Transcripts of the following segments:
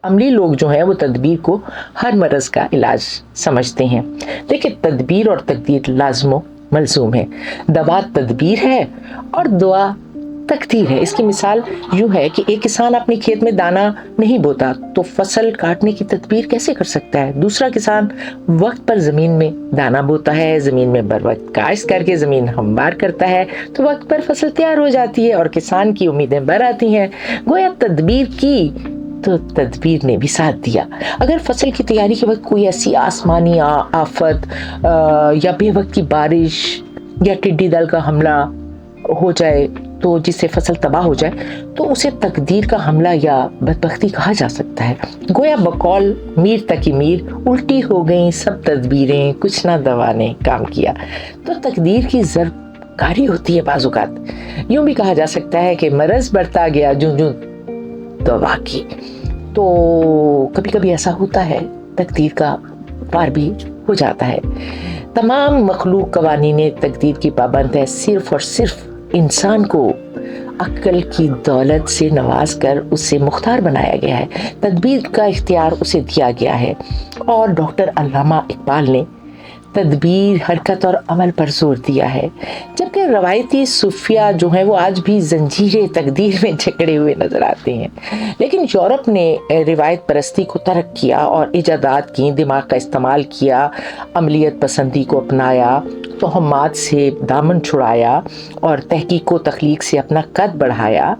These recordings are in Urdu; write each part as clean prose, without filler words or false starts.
عملی لوگ جو ہیں وہ تدبیر کو ہر مرض کا علاج سمجھتے ہیں، لیکن تدبیر اور تقدیر لازم و ملزوم ہے۔ دوا تدبیر ہے اور دعا تقدیر ہے۔ اس کی مثال یوں ہے کہ ایک کسان اپنے کھیت میں دانا نہیں بوتا تو فصل کاٹنے کی تدبیر کیسے کر سکتا ہے؟ دوسرا کسان وقت پر زمین میں دانا بوتا ہے، زمین میں بر وقت کاشت کر کے زمین ہموار کرتا ہے تو وقت پر فصل تیار ہو جاتی ہے اور کسان کی امیدیں بر آتی ہیں۔ گویا تدبیر کی تو تدبیر نے بھی ساتھ دیا۔ اگر فصل کی تیاری کے وقت کوئی ایسی آسمانی آفت یا بے وقت کی بارش یا ٹڈی دل کا حملہ ہو جائے تو جس سے فصل تباہ ہو جائے تو اسے تقدیر کا حملہ یا بدبختی کہا جا سکتا ہے۔ گویا بقول میر تکی میر الٹی ہو گئیں سب تدبیریں، کچھ نہ دوا نے کام کیا۔ تو تقدیر کی ضرب کاری ہوتی ہے بعض اوقات۔ یوں بھی کہا جا سکتا ہے کہ مرض بڑھتا گیا جوں جوں دوا کی۔ تو کبھی کبھی ایسا ہوتا ہے تقدیر کا پار بھی ہو جاتا ہے۔ تمام مخلوق قوانین تقدیر کی پابند ہے، صرف اور صرف انسان کو عقل کی دولت سے نواز کر اسے مختار بنایا گیا ہے، تدبیر کا اختیار اسے دیا گیا ہے۔ اور ڈاکٹر علامہ اقبال نے تدبیر، حرکت اور عمل پر زور دیا ہے، جبکہ روایتی صوفیہ جو ہیں وہ آج بھی زنجیر تقدیر میں جکڑے ہوئے نظر آتے ہیں۔ لیکن یورپ نے روایت پرستی کو ترک کیا اور ایجادات کی، دماغ کا استعمال کیا، عملیت پسندی کو اپنایا، توہمات سے دامن چھڑایا اور تحقیق و تخلیق سے اپنا قد بڑھایا۔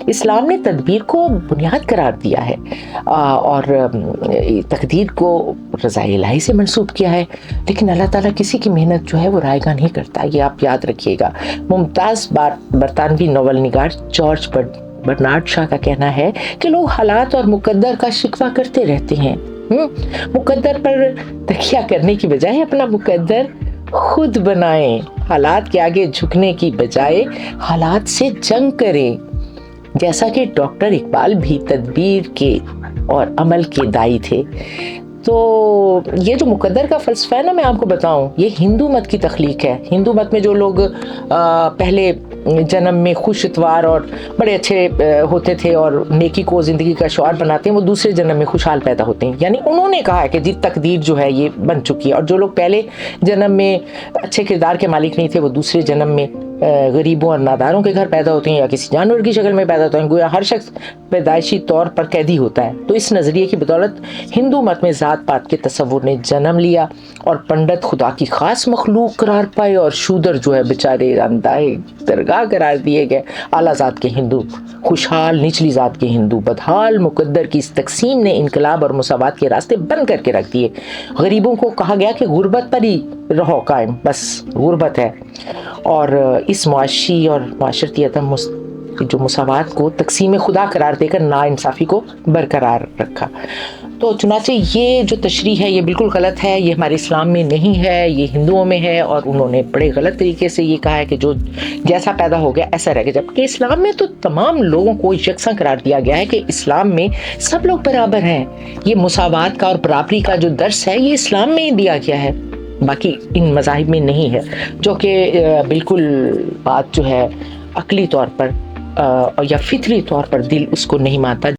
اسلام نے تدبیر کو بنیاد قرار دیا ہے اور تقدیر کو رضا الہی سے منسوب کیا ہے، لیکن اللہ تعالیٰ کسی کی محنت جو ہے وہ رائیگاں نہیں کرتا، یہ آپ یاد رکھیے گا۔ ممتاز برطانوی ناول نگار جارج برنارڈ شاہ کا کہنا ہے کہ لوگ حالات اور مقدر کا شکوہ کرتے رہتے ہیں۔ مقدر پر تکیہ کرنے کی بجائے اپنا مقدر خود بنائیں، حالات کے آگے جھکنے کی بجائے حالات سے جنگ کریں۔ جیسا کہ ڈاکٹر اقبال بھی تدبیر کے اور عمل کے دائی تھے۔ تو یہ جو مقدر کا فلسفہ ہے نا، میں آپ کو بتاؤں، یہ ہندو مت کی تخلیق ہے۔ ہندو مت میں جو لوگ پہلے جنم میں خوش اتوار اور بڑے اچھے ہوتے تھے اور نیکی کو زندگی کا شعار بناتے ہیں، وہ دوسرے جنم میں خوشحال پیدا ہوتے ہیں۔ یعنی انہوں نے کہا ہے کہ جی تقدیر جو ہے یہ بن چکی ہے، اور جو لوگ پہلے جنم میں اچھے کردار کے مالک نہیں تھے وہ دوسرے جنم میں غریبوں اور ناداروں کے گھر پیدا ہوتے ہیں یا کسی جانور کی شکل میں پیدا ہوتے ہیں۔ گویا ہر شخص پیدائشی طور پر قیدی ہوتا ہے۔ تو اس نظریے کی بدولت ہندو مت میں ذات پات کے تصور نے جنم لیا اور پنڈت خدا کی خاص مخلوق قرار پائے اور شودر جو ہے بیچارے اندائے درگاہ قرار دیے گئے۔ اعلیٰ ذات کے ہندو خوشحال، نچلی ذات کے ہندو بدحال۔ مقدر کی اس تقسیم نے انقلاب اور مساوات کے راستے بند کر کے رکھ دیے۔ غریبوں کو کہا گیا کہ غربت پر ہی رہو قائم، بس غربت ہے، اور اس معاشی اور معاشرتی عدم جو مساوات کو تقسیم خدا قرار دے کر ناانصافی کو برقرار رکھا۔ تو چنانچہ یہ جو تشریح ہے یہ بالکل غلط ہے، یہ ہمارے اسلام میں نہیں ہے، یہ ہندوؤں میں ہے، اور انہوں نے بڑے غلط طریقے سے یہ کہا ہے کہ جو جیسا پیدا ہو گیا ایسا رہ گیا، جبکہ اسلام میں تو تمام لوگوں کو یکساں قرار دیا گیا ہے کہ اسلام میں سب لوگ برابر ہیں۔ یہ مساوات کا اور برابری کا جو درس ہے یہ اسلام میں ہی دیا گیا ہے، باقی ان مذاہب میں نہیں ہے، جو کہ بالکل بات جو ہے عقلی طور پر یا فطری طور پر دل اس کو نہیں مانتا۔